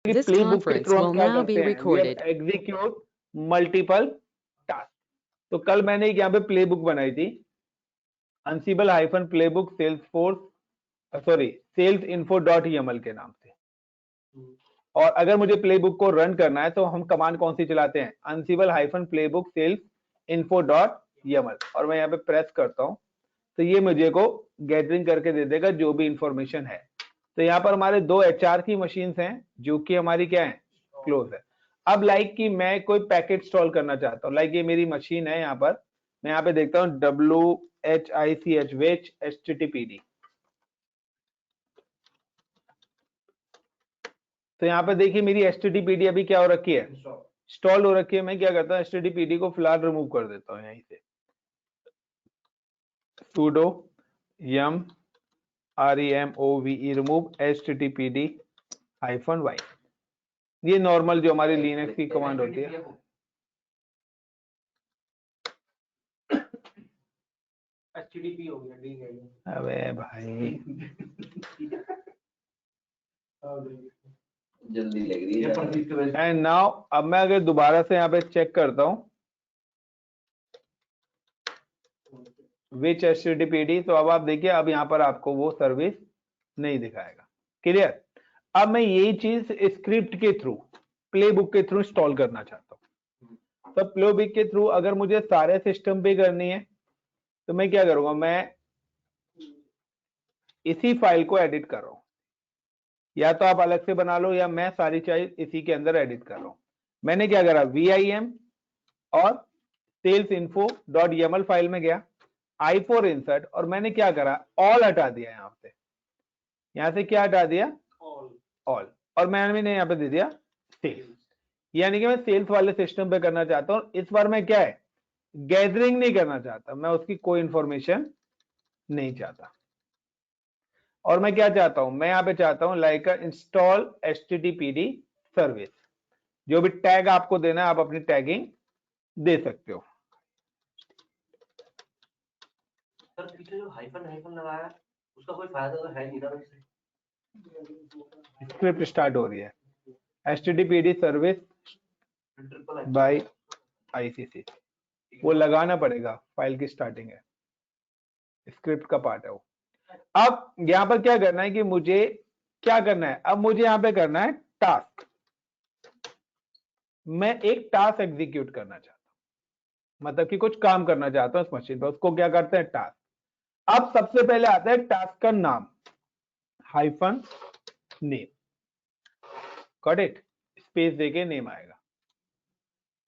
This playbook के conference through हम will क्या now be करते हैं, we recorded. Execute multiple task. तो कल मैंने एक यहाँ पे प्ले बुक बनाई थी, Ansible hyphen play book sales info dot YAML के नाम से। और अगर मुझे प्ले बुक को रन करना है तो हम कमांड कौन सी चलाते हैं, Ansible hyphen play book sales info dot YAML, और मैं यहाँ पे प्रेस करता हूँ तो ये मुझे को गैदरिंग करके दे देगा जो भी इंफॉर्मेशन है। तो यहाँ पर हमारे दो HR की मशीन्स हैं जो कि हमारी क्या है, क्लोज है। अब लाइक कि मैं कोई पैकेट इंस्टॉल करना चाहता हूँ, लाइक ये मेरी मशीन है, यहाँ पर मैं यहाँ पे देखता हूँ WHICH HTTPD। तो यहाँ पे देखिए मेरी HTTPD अभी क्या हो रखी है, इंस्टॉल हो रखी है। मैं क्या करता हूँ, HTTPD को फिलहाल रिमूव कर देता हूँ यहीं से, sudo yum remove remove HTTPD-y। ये नॉर्मल जो हमारी लिनक्स की कमांड होती है। HTTP हो गया, अबे भाई जल्दी लग रही है। एंड नाउ अब मैं अगर दोबारा से यहाँ पे चेक करता हूँ विच HTTPD, तो अब आप देखिए अब यहाँ पर आपको वो सर्विस नहीं दिखाएगा। क्लियर। अब मैं यही चीज स्क्रिप्ट के थ्रू, प्ले बुक के थ्रू इंस्टॉल करना चाहता हूँ। तो प्ले बुक के थ्रू अगर मुझे सारे सिस्टम पे करनी है तो मैं क्या करूंगा, मैं इसी फाइल को एडिट कर रहा हूं, या तो आप अलग से बना लो या मैं सारी चीज इसी के अंदर एडिट कर रहा हूं। मैंने क्या करा, VIM और sales info dot YAML file में गया, I4 इंसर्ट, और मैंने क्या करा, ऑल हटा दिया। यहां से क्या हटा दिया, ऑल, और मैंने यहाँ पे दे दिया सेल्स। यानी कि मैं सेल्स वाले सिस्टम पे करना चाहता हूं। इस बार मैं क्या है, गैदरिंग नहीं करना चाहता, मैं उसकी कोई इंफॉर्मेशन नहीं चाहता। और मैं क्या चाहता हूं, मैं यहाँ पे चाहता हूं लाइक इंस्टॉल HTTPD सर्विस। जो भी टैग आपको देना है आप अपनी टैगिंग दे सकते हो। सर पीछे जो हाइफन लगाया उसका कोई फायदा तो है नहीं ना। स्क्रिप्ट स्टार्ट हो रही है, HTTPD सर्विस बाय ICC, वो लगाना पड़ेगा, फाइल की स्टार्टिंग है, स्क्रिप्ट का पार्ट है वो। अब यहां पर क्या करना है कि मुझे क्या करना है, अब मुझे यहां पे करना है टास्क। मैं एक टास्क एग्जीक्यूट करना चाहता हूं, मतलब कि कुछ काम करना चाहता हूं इस मशीन पर, उसको क्या करते हैं, टास्क। अब सबसे पहले आता है टास्क का नाम, hyphen name, got it, space देके नेम आएगा।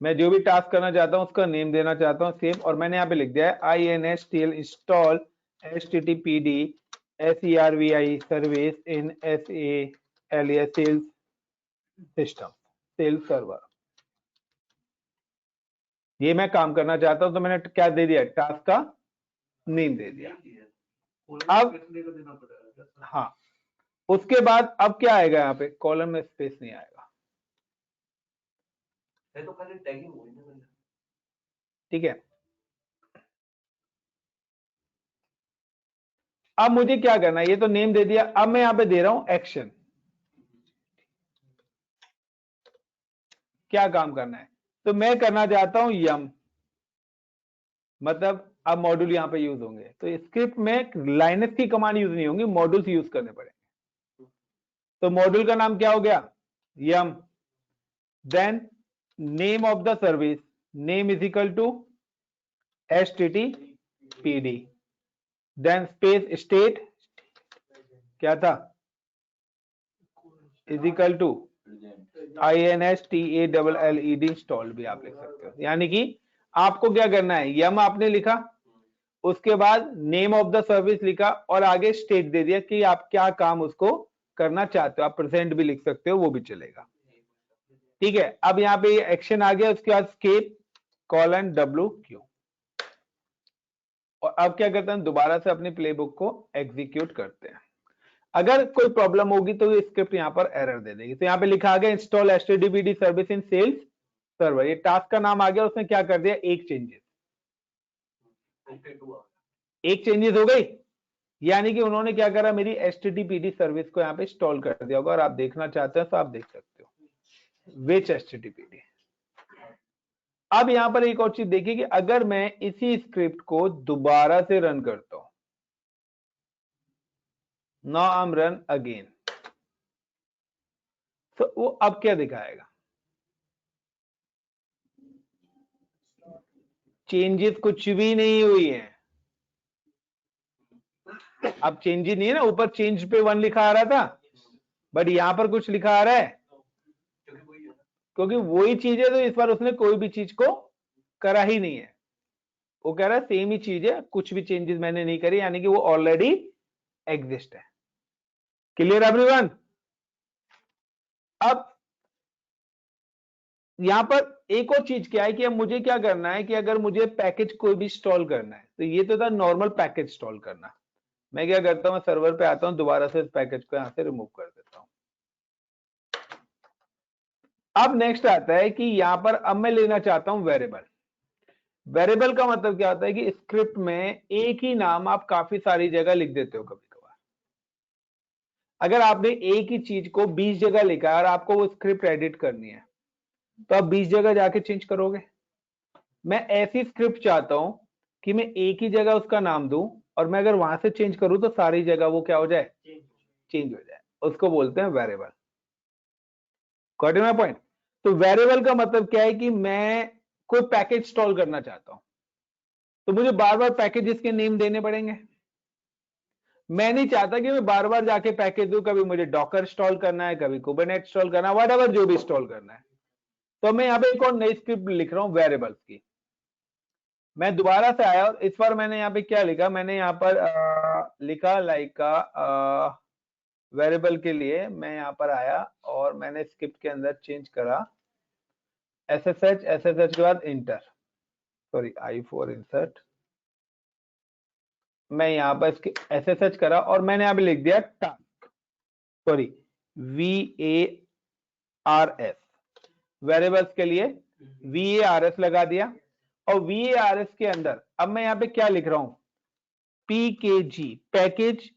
मैं जो भी टास्क करना चाहता हूं उसका नेम देना चाहता हूं, सेव। और मैंने यहां पे लिख दिया है INSTL install HTTPD SERVI service in SALS sales system, sales server. ये मैं काम करना चाहता हूं, तो मैंने क्या दे दिया, टास्क का नेम दे दिया। अब हाँ, उसके बाद अब क्या आएगा, यहाँ पे कॉलम में स्पेस नहीं आएगा, तो खाली टैगिंग हुई ना। ठीक है। अब मुझे क्या करना है, ये तो नेम दे दिया, अब मैं यहां पे दे रहा हूं एक्शन। क्या काम करना है, तो मैं करना चाहता हूं यम, मतलब अब मॉड्यूल यहां पे यूज होंगे। तो स्क्रिप्ट में लाइनस की कमांड यूज नहीं होंगी, मॉड्यूल्स यूज करने पड़ेंगे। तो मॉड्यूल का नाम क्या हो गया, yum. Then name of the service, name is equal to HTTPD। Then space state क्या था, is equal to INSTALLED install भी आप लिख सकते हो। यानी कि आपको क्या करना है, यम आपने लिखा, उसके बाद नेम ऑफ द सर्विस लिखा, और आगे स्टेट दे दिया कि आप क्या काम उसको करना चाहते हो। आप प्रेजेंट भी लिख सकते हो, वो भी चलेगा। ठीक है। अब यहाँ पे एक्शन आ गया, उसके बाद स्केप :WQ। और अब क्या करते हैं, दोबारा से अपनी प्लेबुक को एग्जीक्यूट करते हैं। अगर कोई प्रॉब्लम होगी तो ये स्क्रिप्ट यहाँ पर एरर दे देगी। तो यहाँ पे लिखा आ गया install HTTPD service in sales server. ये टास्क का नाम आ गया, उसने क्या कर दिया, एक चेंजेस हो गई। यानी कि उन्होंने क्या करा, मेरी HTTPD सर्विस को यहाँ पे इंस्टॉल कर दिया होगा। और आप देखना चाहते हैं तो आप देख सकते हो। विच HTTPD। अब यहां पर एक और चीज देखिए कि अगर मैं इसी स्क्रिप्ट को दोबारा से रन करता हूं, now I am run again, तो वो अब क्या दिखाएगा? चेंजेस कुछ भी नहीं हुई है। अब चेंजेस नहीं है ना, ऊपर चेंज पे 1 लिखा आ रहा था, बट यहां पर कुछ लिखा आ रहा है क्योंकि वही चीज है, तो इस बार उसने कोई भी चीज को करा ही नहीं है। वो कह रहा है सेम ही चीज है, कुछ भी चेंजेस मैंने नहीं करी, यानी कि वो ऑलरेडी एग्जिस्ट है। Clear everyone? अब यहां पर एक और चीज क्या है कि अब मुझे क्या करना है कि अगर मुझे पैकेज कोई भी इंस्टॉल करना है, तो ये तो था नॉर्मल पैकेज इंस्टॉल करना। मैं क्या करता हूं, सर्वर पे आता हूं, दोबारा से इस पैकेज को यहां से रिमूव कर देता हूं। अब नेक्स्ट आता है कि यहां पर अब मैं लेना चाहता हूं वेरिएबल। वेरिएबल का मतलब क्या होता है कि स्क्रिप्ट में एक ही नाम आप काफी सारी जगह लिख देते हो कभी कभार। अगर आपने एक ही चीज को 20 जगह लिखा है और आपको वो स्क्रिप्ट एडिट करनी है, तो आप 20 जगह जाके चेंज करोगे। मैं ऐसी स्क्रिप्ट चाहता हूं कि मैं एक ही जगह उसका नाम दूं, और मैं अगर वहां से चेंज करूं तो सारी जगह वो क्या हो जाए, चेंज हो जाए। उसको बोलते हैं वेरिएबल। Got my point? तो वेरिएबल का मतलब क्या है कि मैं कोई पैकेज इंस्टॉल करना चाहता हूं, तो मुझे बार बार पैकेजेस के नेम देने पड़ेंगे। मैं नहीं चाहता कि मैं बार बार जाके पैकेज दूं, कभी मुझे डॉकर इंस्टॉल करना है, कभी कुबरनेट इंस्टॉल करना है, व्हाटएवर जो भी इंस्टॉल करना है। तो मैं यहाँ पे एक और नई स्क्रिप्ट लिख रहा हूं वेरिएबल्स की। मैं दोबारा से आया और इस बार मैंने यहाँ पे क्या लिखा, मैंने यहाँ पर लिखा लाइक वेरिएबल के लिए मैं यहाँ पर आया और मैंने स्क्रिप्ट के अंदर चेंज करा SSH के बाद इंटर, सॉरी I4 इंसर्ट, मैं यहाँ पर इसके SSH करा और मैंने यहाँ पे लिख दिया टास्क, सॉरी VARS, वेरिएबल्स के लिए VARS लगा दिया। और VARS के अंदर अब मैं यहाँ पे क्या लिख रहा हूं, PKG, पैकेज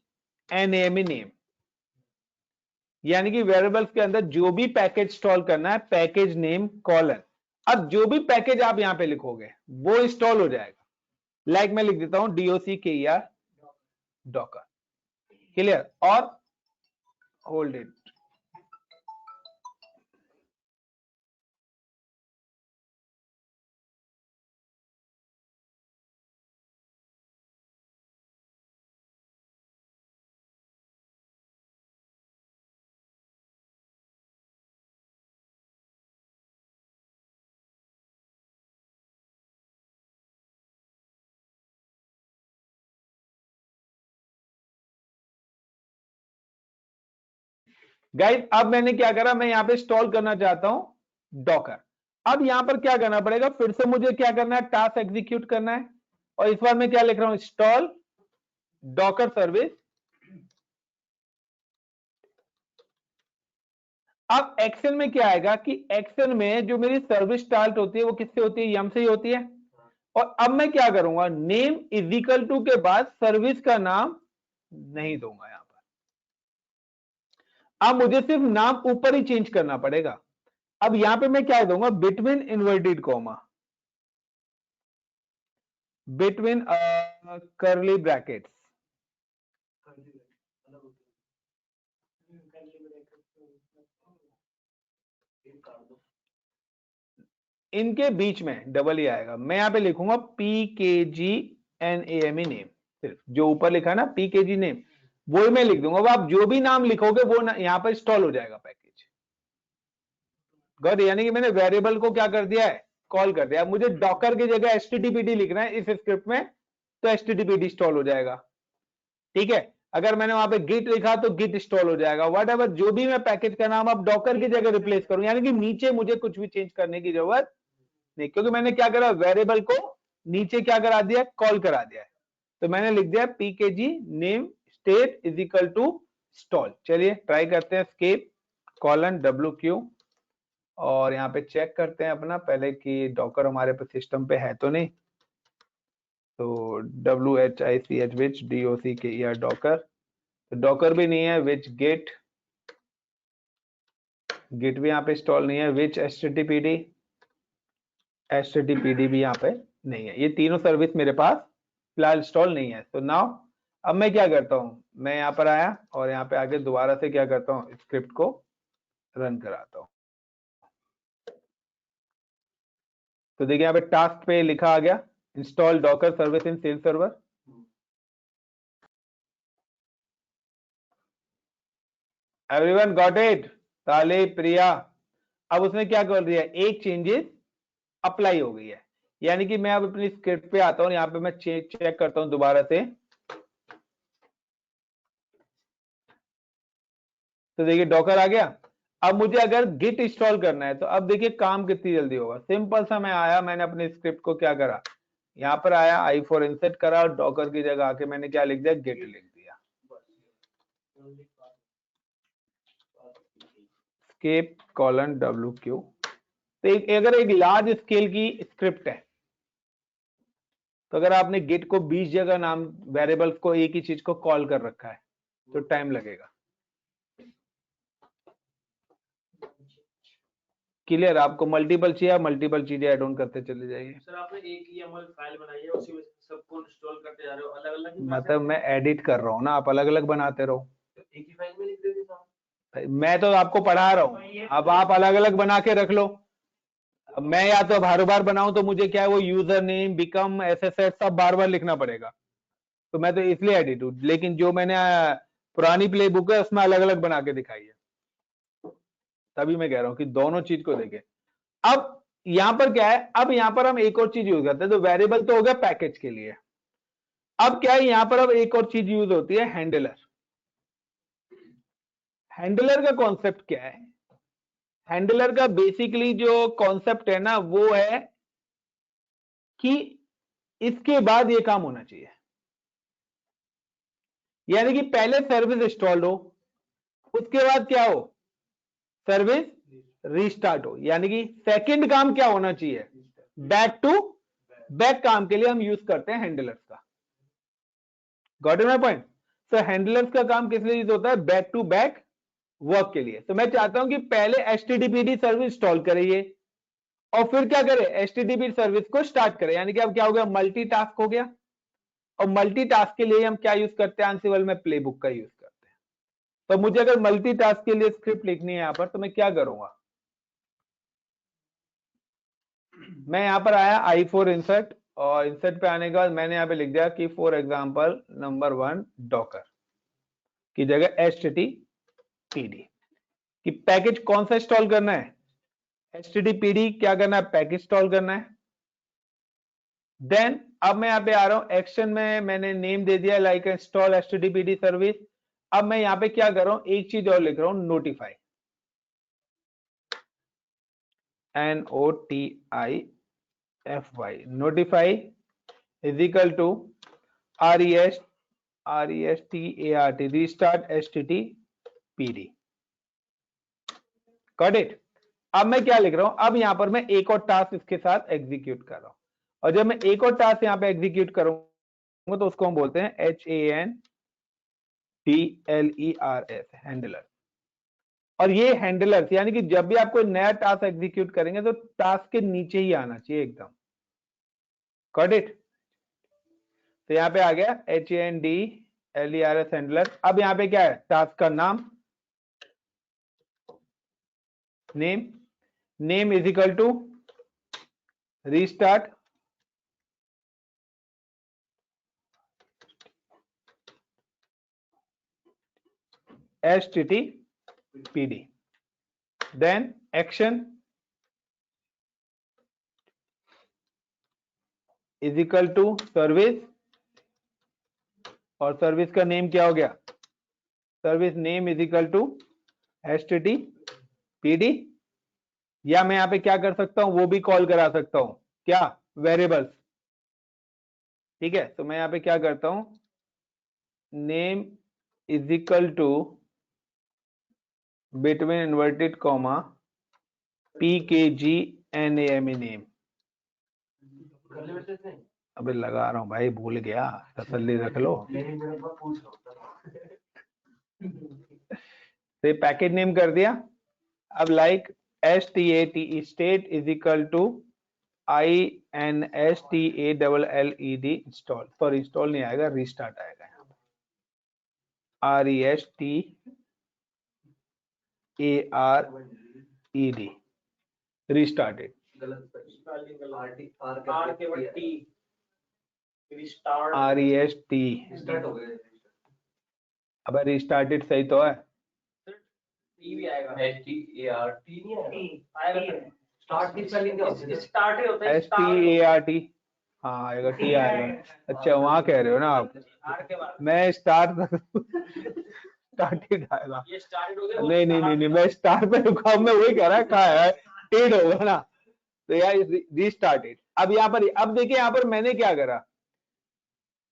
NAME नेम, यानी कि वेरिएबल्स के अंदर जो भी पैकेज इंस्टॉल करना है, पैकेज नेम कॉलन, अब जो भी पैकेज आप यहां पे लिखोगे वो इंस्टॉल हो जाएगा। लाइक मैं लिख देता हूं DOCKER डॉकर। क्लियर? और होल्ड इट, गाइस अब मैंने क्या करा, मैं यहां पे इंस्टॉल करना चाहता हूं डॉकर। अब यहां पर क्या करना पड़ेगा, फिर से मुझे क्या करना है, टास्क एग्जीक्यूट करना है, और इस बार मैं क्या लिख रहा हूं, इंस्टॉल डॉकर सर्विस। अब एक्सेल में क्या आएगा कि एक्सेल में जो मेरी सर्विस स्टार्ट होती है वो किससे होती है, यम से ही होती है। और अब मैं क्या करूंगा, नेम इज इक्वल टू के बाद सर्विस का नाम नहीं दूंगा यहां पर। अब मुझे सिर्फ नाम ऊपर ही चेंज करना पड़ेगा। अब यहां पे मैं क्या दूंगा, between inverted comma, between curly brackets, इनके बीच में डबल ही आएगा। मैं यहां पे लिखूंगा PKGNAME नेम, सिर्फ जो ऊपर लिखा है ना PKG नेम, वो ही मैं लिख दूंगा। अब आप जो भी नाम लिखोगे वो यहां पर इंस्टॉल हो जाएगा पैकेज। गॉट? यानी कि मैंने वेरिएबल को क्या कर दिया है, कॉल कर दिया। अब मुझे डॉकर की जगह HTTPD लिखना है इस स्क्रिप्ट में, तो HTTPD इंस्टॉल हो जाएगा। ठीक है? अगर मैंने वहां पे गिट लिखा तो गिट इंस्टॉल हो जाएगा। व्हाटएवर जो भी मैं पैकेज का नाम अब डॉकर की जगह रिप्लेस करूं, यानी कि नीचे मुझे कुछ भी चेंज करने की जरूरत नहीं, क्योंकि मैंने क्या करा, वेरिएबल को नीचे क्या करा दिया, कॉल करा दिया है। तो मैंने लिख दिया PKG name state is equal to install. चलिए ट्राई करते हैं, escape कॉलन WQ, और यहाँ पे चेक करते हैं अपना पहले कि डॉकर हमारे पे सिस्टम पे है तो नहीं। तो WHICH विच DOCKER डॉकर, तो डॉकर भी नहीं है, विच गेट गिट भी यहाँ पे इंस्टॉल नहीं है, विच httpd भी यहाँ पे नहीं है। ये तीनों सर्विस मेरे पास फिलहाल इंस्टॉल नहीं है। तो नाउ अब मैं क्या करता हूँ, मैं यहाँ पर आया और यहाँ पे आके दोबारा से क्या करता हूँ, स्क्रिप्ट को रन कराता हूँ। तो देखिए यहाँ पे टास्क पे लिखा आ गया install docker service in cell server. Everyone got it? ताले, प्रिया, अब उसने क्या कर दिया, एक चेंजेस अप्लाई हो गई है। यानी कि मैं अब अपनी स्क्रिप्ट पे आता हूं, यहाँ पे मैं चेक करता हूं दोबारा से। तो देखिए डॉकर आ गया। अब मुझे अगर गिट इंस्टॉल करना है तो अब देखिए काम कितनी जल्दी होगा। सिंपल सा मैं आया, मैंने अपनी स्क्रिप्ट को क्या करा, यहाँ पर आया, i4 इंसर्ट करा और डॉकर की जगह आके मैंने क्या लिख दिया, गिट लिख दिया। Escape colon WQ। तो अगर एक लार्ज स्केल की स्क्रिप्ट है तो अगर आपने गिट को 20 जगह नाम वेरिएबल्स को एक ही चीज को कॉल कर रखा है तो टाइम लगेगा। क्लियर? आपको मल्टीपल चाहिए, मल्टीपल चीजें ऐड ऑन करते चले जाइए। सर आपने एक YAML फाइल बनाई है, उसी में सबको इंस्टॉल करते जा रहे हो, अलग अलग? मतलब मैं एडिट कर रहा हूँ ना, आप अलग अलग बनाते रहो। एक ही फाइल में लिख देते साहब। मैं तो आपको पढ़ा रहा हूँ, अब आप अलग अलग बना के रख लो। अब मैं या तो हर बार बनाऊं तो मुझे क्या है, वो यूजर नेम, बिकम, SSH सब बार बार लिखना पड़ेगा। तो मैं तो इसलिए एडिट हूँ। लेकिन जो मैंने पुरानी प्ले बुक है उसमें अलग अलग बना के दिखाई है। तभी मैं कह रहा हूँ कि दोनों चीज को देखें। अब यहां पर क्या है, अब यहां पर हम एक और चीज यूज करते हैं। तो वेरिएबल तो हो गया पैकेज के लिए। अब क्या है, यहां पर अब एक और चीज यूज होती है, हैंडलर। हैंडलर का कॉन्सेप्ट क्या है? हैंडलर का बेसिकली जो कॉन्सेप्ट है ना, वो है कि इसके बाद ये काम होना चाहिए। यानी कि पहले सर्विस इंस्टॉल हो, उसके बाद क्या हो, सर्विस रीस्टार्ट हो। यानी कि सेकंड काम क्या होना चाहिए, बैक टू बैक काम के लिए हम यूज करते हैं हैंडलर्स का। Got it my point? So handlers का काम किस लिए यूज होता है, बैक टू बैक वर्क के लिए। तो मैं चाहता हूं कि पहले HTTPD सर्विस इंस्टॉल करिए और फिर क्या करे, HTTP सर्विस को स्टार्ट करें। यानी कि अब क्या हो गया, मल्टीटास्क हो गया। और मल्टीटास्क के लिए हम क्या यूज करते हैं, Ansible में प्लेबुक का यूज करते हैं। तो मुझे अगर मल्टीटास्क के लिए स्क्रिप्ट लिखनी है यहां पर, तो मैं क्या करूंगा, मैं यहां पर आया i4 इंसर्ट, और इंसर्ट पे आने के बाद मैंने यहां पे लिख दिया कि फॉर एग्जांपल नंबर 1 डॉकर की जगह HTTPD कि पैकेज कौन सा इंस्टॉल करना है, HTTPD क्या करना है, पैकेज इंस्टॉल करना है। देन अब मैं यहां पे आ रहा हूं, एक्शन में मैंने नेम दे दिया लाइक इंस्टॉल HTTPD सर्विस। अब मैं यहां पे क्या कर रहा हूं, एक चीज और लिख रहा हूं, notify, NOTIFY, notify is equal to RESTART, restart HTTPD। Got it? अब मैं क्या लिख रहा हूं, अब यहां पर मैं एक और टास्क इसके साथ एग्जीक्यूट कर रहा हूं। और जब मैं एक और टास्क यहां पे एग्जीक्यूट करूंगा तो उसको हम बोलते हैं HANDLERS, हैंडलर। और ये हैंडलर्स यानी कि जब भी आप कोई नया टास्क एग्जीक्यूट करेंगे तो टास्क के नीचे ही आना चाहिए एकदम। Got it? तो यहां पे आ गया HANDLERS हैंडलर। अब यहां पे क्या है, टास्क का नाम, name is equal to restart HTTPD, then action is equal to service, और सर्विस का नेम क्या हो गया, service name is equal to HTTPD। या मैं यहां पे क्या कर सकता हूं, वो भी कॉल करा सकता हूं, क्या, वेरिएबल्स। ठीक है, तो मैं यहां पे क्या करता हूं, name is equal to between inverted comma PKGNAME name. अबे लगा रहा हूं भाई, भूल गया, तसल्ली रख लो। तो पैकेज नेम कर दिया। अब like STATE state is equal to INSTALLED install, sorry install नहीं आएगा, रीस्टार्ट आएगा यहाँ RESTARED रीस्टार्टेड। REST स्टार्ट हो गया। अब रीस्टार्टेड सही तो है? टी भी आएगा, START नहीं आएगा स्टार्ट की स्पेलिंग क्या होती है? स्टार्ट ही होता है, START, हाँ आएगा, टी आएगा। अच्छा वहां कह रहे हो ना आप, आर के बाद मैं स्टार्ट स्टार्टेड आएगा। ये स्टार्टेड हो गया। नहीं नहीं नहीं नहीं, मैं स्टार पे रुका हूं, मैं वही कह रहा है कहा है टेड होगा ना, तो यार रीस्टार्टेड। अब यहाँ पर, अब देखिए यहाँ पर मैंने क्या करा,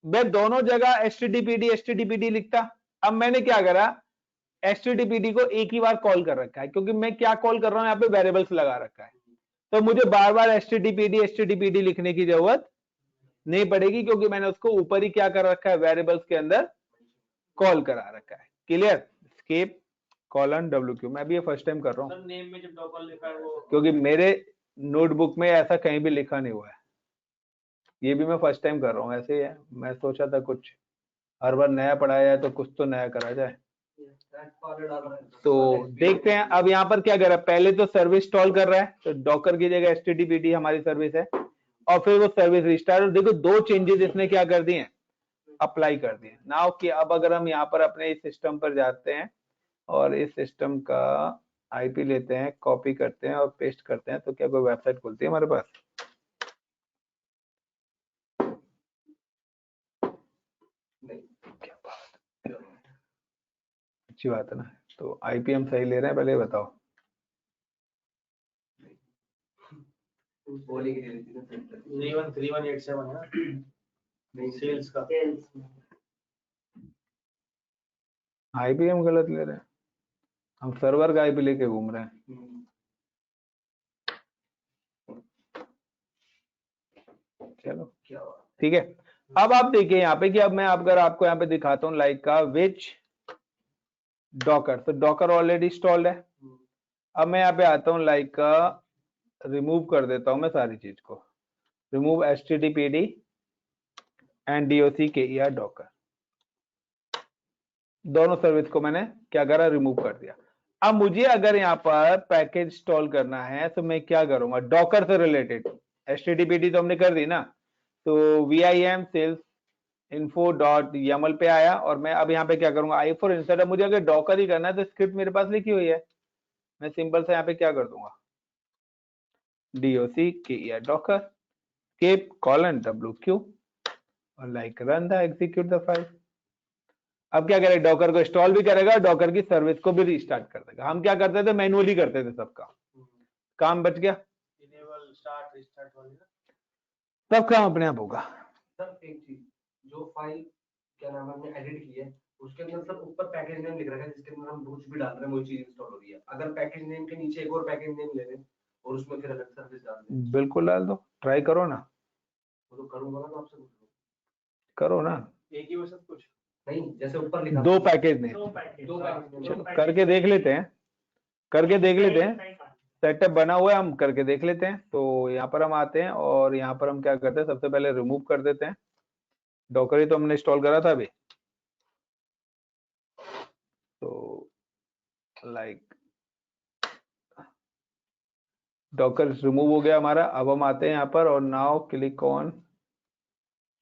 मैं दोनों जगह एचटीटीपीडी लिखता। अब मैंने क्या करा, एचटीटीपीडी को एक ही बार कॉल कर रखा है, क्योंकि मैं क्या कॉल कर रहा हूं यहाँ पे, वेरिएबल्स लगा रखा है, तो मुझे बार बार एचटीटीपीडी लिखने की जरूरत नहीं पड़ेगी, क्योंकि मैंने उसको ऊपर ही क्या कर रखा है, वेरिएबल्स के अंदर कॉल करा रखा है। क्लियर? एस्केप :WQ, मैं भी ये फर्स्ट टाइम कर रहा हूँ, सर नेम में जब डॉकर लिखा है वो, क्योंकि मेरे नोटबुक में ऐसा कहीं भी लिखा नहीं हुआ है, ये भी मैं फर्स्ट टाइम कर रहा हूँ। ऐसे ही है, मैं सोचा था कुछ हर बार नया पढ़ाया जाए तो कुछ तो नया करा जाए। तो देखते हैं अब यहाँ पर क्या कर रहा है, पहले तो सर्विस इंस्टॉल कर रहा है, तो डॉकर की जगह एचटीटीपीडी हमारी सर्विस है, और फिर वो सर्विस रिस्टार्ट। और देखो दो चेंजेस इसने क्या कर दिए, अप्लाई कर दिए। नाउ कि अब अगर हम यहाँ पर अपने इस सिस्टम पर जाते हैं और इस सिस्टम का आईपी लेते हैं, कॉपी करते हैं और पेस्ट करते हैं, तो क्या कोई वेबसाइट खुलती है हमारे पास? क्या बात, अच्छी बात है ना। तो आईपी हम सही ले रहे हैं, पहले ये बताओ। बोली की 313187 है ना सेल्स का। आईपी हम गलत ले रहे हैं, हम सर्वर का आईपी लेके घूम रहे हैं। चलो ठीक है। अब आप देखिए यहाँ पे कि अब मैं अगर आपको यहाँ पे दिखाता हूँ लाइक का विच डॉकर, तो डॉकर ऑलरेडी इंस्टॉल्ड है। अब मैं यहाँ पे आता हूँ लाइक का रिमूव कर देता हूँ मैं सारी चीज को, remove HTTPD and DOCKER Docker, दोनों सर्विस को मैंने क्या करा, रिमूव कर दिया। अब मुझे अगर यहाँ पर पैकेज इंस्टॉल करना है तो मैं क्या करूंगा, डॉकर से रिलेटेड। HTTPD तो हमने कर दी ना, तो VIM sales info.yaml पे आया, और मैं अब यहाँ पे क्या करूंगा, i4 इंसर्ट। मुझे अगर डॉकर ही करना है तो स्क्रिप्ट मेरे पास लिखी हुई है, मैं सिंपल से यहाँ पे क्या कर दूंगा, DOCKER डॉकर escape :WQ और like run the execute the file. अब क्या करेगा, डॉकर को इंस्टॉल भी करेगा, डॉकर की सर्विस को भी रिस्टार्ट कर देगा। हम क्या करते थे, मैनुअली करते थे, सबका काम बच गया, इनेबल स्टार्ट रिस्टार्ट वाली ना, सब काम अपने आप होगा। सर एक चीज, जो फाइल क्या नाम है हमने एडिट की है, उसके अंदर सर ऊपर पैकेज नेम लिख रखा है, जिसके अंदर हम कुछ भी डाल रहे हैं वही चीज इंस्टॉल हो रही है। अगर पैकेज नेम के नीचे एक और पैकेज नेम ले लें और उसमें फिर अलग सर्विस डाल दें, बिल्कुल डाल दो, ट्राई करो ना, वो तो करूंगा ना, तो आपसे पूछ लो। करो ना, एक ही वो सब कुछ नहीं, जैसे ऊपर लिखा दो पैकेज ने, दो पैकेज चलो करके देख लेते हैं, करके देख लेते हैं। सेटअप बना हुआ है, हम करके देख लेते हैं। तो यहाँ पर हम आते हैं और यहाँ पर हम क्या करते हैं, सबसे पहले रिमूव कर देते हैं। डॉकर ही तो हमने इंस्टॉल करा था अभी, तो लाइक डॉकर रिमूव हो गया हमारा। अब हम आते हैं यहाँ पर और now click on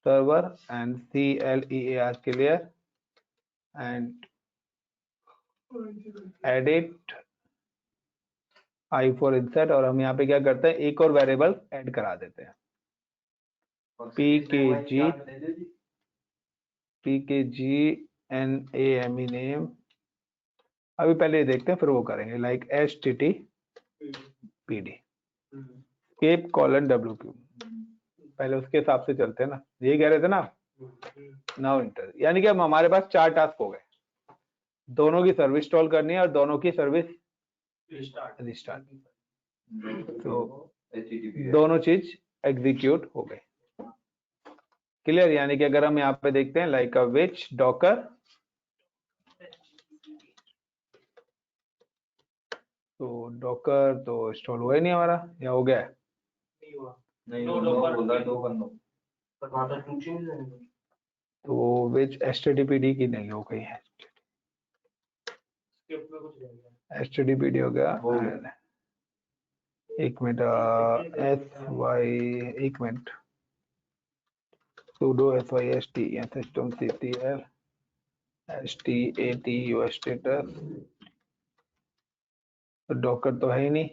server and CLEAR clear and edit i4 insert, और हम यहाँ पे क्या करते हैं, एक और वेरिएबल ऐड करा देते हैं, pkg name। अभी पहले ये देखते हैं, फिर वो करेंगे लाइक HTTPD escape :WQ। पहले उसके हिसाब से चलते हैं ना, यही कह रहे थे ना। नाउ इंटर, यानी कि अब हमारे पास 4 टास्क हो गए, दोनों की सर्विस इंस्टॉल करनी है और दोनों की सर्विस रिस्टार्ट, तो दोनों चीज एग्जीक्यूट हो गई। क्लियर? यानी कि अगर हम यहाँ पे देखते हैं लाइक विच डॉकर तो डॉकर तो इंस्टॉल हुआ ही नहीं हमारा, या हो गया है? नहीं हुआ। नहीं No, नो Docker बोला नहीं। दो करना। पर वहाँ तक टू चेंज है। तो विच HTTPD की नहीं हो गई है, स्क्रिप्ट में कुछ रह गया। HTTPD हो गया। हो गया। एक मिनट, एक minute, sudo syst systemctl stat status, तो डॉकर तो है ही नहीं,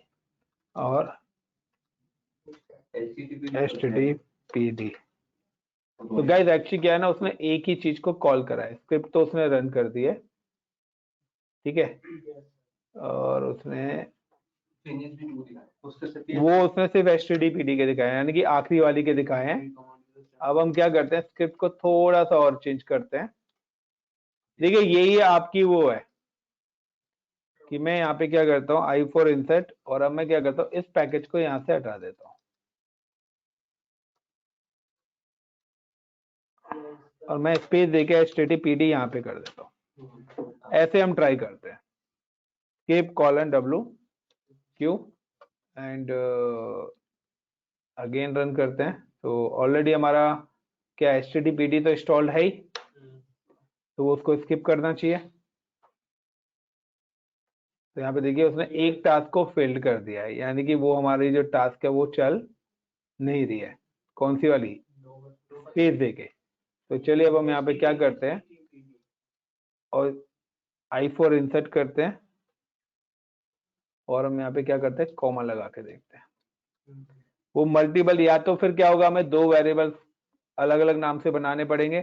और HTTPD। तो गाइस एक्चुअली क्या है ना, उसने एक ही चीज को कॉल करा है, स्क्रिप्ट तो उसने रन कर दी है, ठीक है, और उसने चेंजेस भी टू दिखा है। उसने सिर्फ HTTPD के दिखाए हैं, यानी कि आखिरी वाली के दिखाए हैं। अब हम क्या करते हैं, स्क्रिप्ट को थोड़ा सा और चेंज करते हैं। देखिए यही आपकी वो है कि मैं यहाँ पे क्या करता हूँ, i4 insert, और अब मैं क्या करता हूँ, इस पैकेज को यहाँ से हटा देता हूँ, और मैं स्पेस देके HTTPD यहाँ पे कर देता हूँ। ऐसे हम ट्राई करते हैं, skip :w and again run करते हैं। तो ऑलरेडी हमारा क्या HTTPD तो इंस्टॉल्ड है ही, तो उसको स्किप करना चाहिए। तो यहाँ पे देखिए उसने एक टास्क को फेल्ड कर दिया है, यानी कि वो हमारी जो टास्क है वो चल नहीं रही है। कौन सी वाली? स्पेस देके। तो चलिए अब हम यहाँ पे क्या करते हैं, और i4 इंसर्ट करते हैं, और हम यहाँ पे क्या करते हैं, कॉमा लगा के देखते हैं। वो मल्टीपल, या तो फिर क्या होगा, हमें दो वेरिएबल अलग अलग नाम से बनाने पड़ेंगे,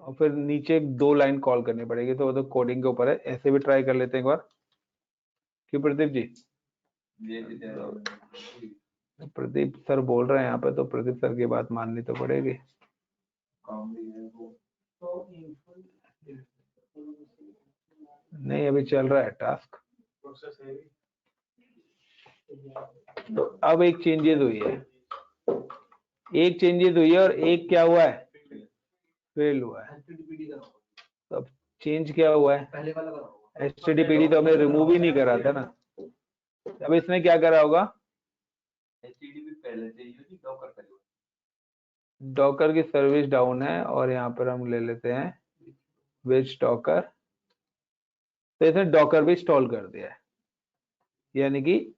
और फिर नीचे दो लाइन कॉल करनी पड़ेगी, तो वो तो कोडिंग के ऊपर है। ऐसे भी ट्राई कर लेते हैं एक बार। क्यों प्रदीप जी? प्रदीप सर बोल रहे हैं यहाँ पे, तो प्रदीप सर की बात माननी तो पड़ेगी। नहीं अभी चल रहा है टास्क। तो अब एक चेंजेस हुई है, और एक क्या हुआ है, फेल हुआ है। तो अब चेंज क्या हुआ है, पहले वाला करा होगा। HTTPD तो हमने रिमूव ही नहीं करा था ना। अब इसने क्या करा होगा, HTTP पहले से ही डॉकर का डॉकर की सर्विस डाउन है, और यहाँ पर हम ले लेते हैं विच डॉकर। तो इसने डॉकर भी इंस्टॉल कर दिया है, यानी कि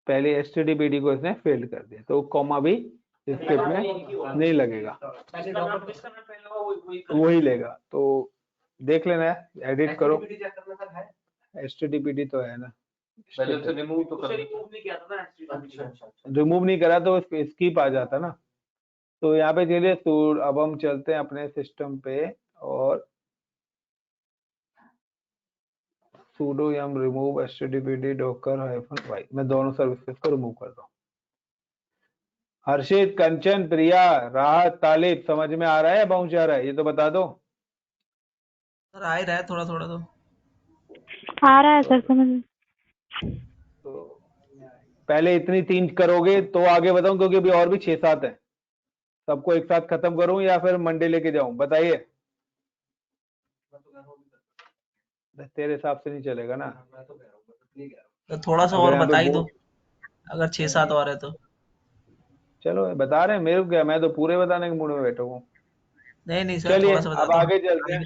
पहले HTTPD को इसने फेल कर दिया, तो कॉमा भी स्क्रिप्ट में नहीं लगेगा, वही लेगा। तो देख लेना है, एडिट करो। HTTPD तो है ना, पहले से रिमूव तो कर रिमूव नहीं किया था ना HTTP। अच्छा। रिमूव नहीं करा तो स्किप आ जाता ना। तो यहाँ पे चलिए, तो अब हम चलते हैं अपने सिस्टम पे, और sudo yum remove HTTPD docker -y, मैं दोनों सर्विसेज को रिमूव कर रहा हूँ। हर्षित, कंचन, प्रिया, राहत, तालिब, समझ में आ रहा है या बाउंस जा रहा है, ये तो बता दो। सर आ ही रहा है थोड़ा थोड़ा तो। आ रहा है सर समझ में। तो पहले इतनी 3 करोगे तो आगे बताऊं, क्योंकि अभी और भी 6-7 है। सबको एक साथ खत्म करूं या फिर मंडे लेके जाऊं, बताइए। तेरे हिसाब से नहीं चलेगा ना। तो थोड़ा सा अगर और यहाँ पे बता ही दो, अगर 6-7 और है तो। चलो बता रहे हैं, मेरे को क्या, मैं तो पूरे बताने के मूड में बैठा हूँ। नहीं नहीं सर, चलिए थोड़ा सा बता अब दो। आगे चलते हैं।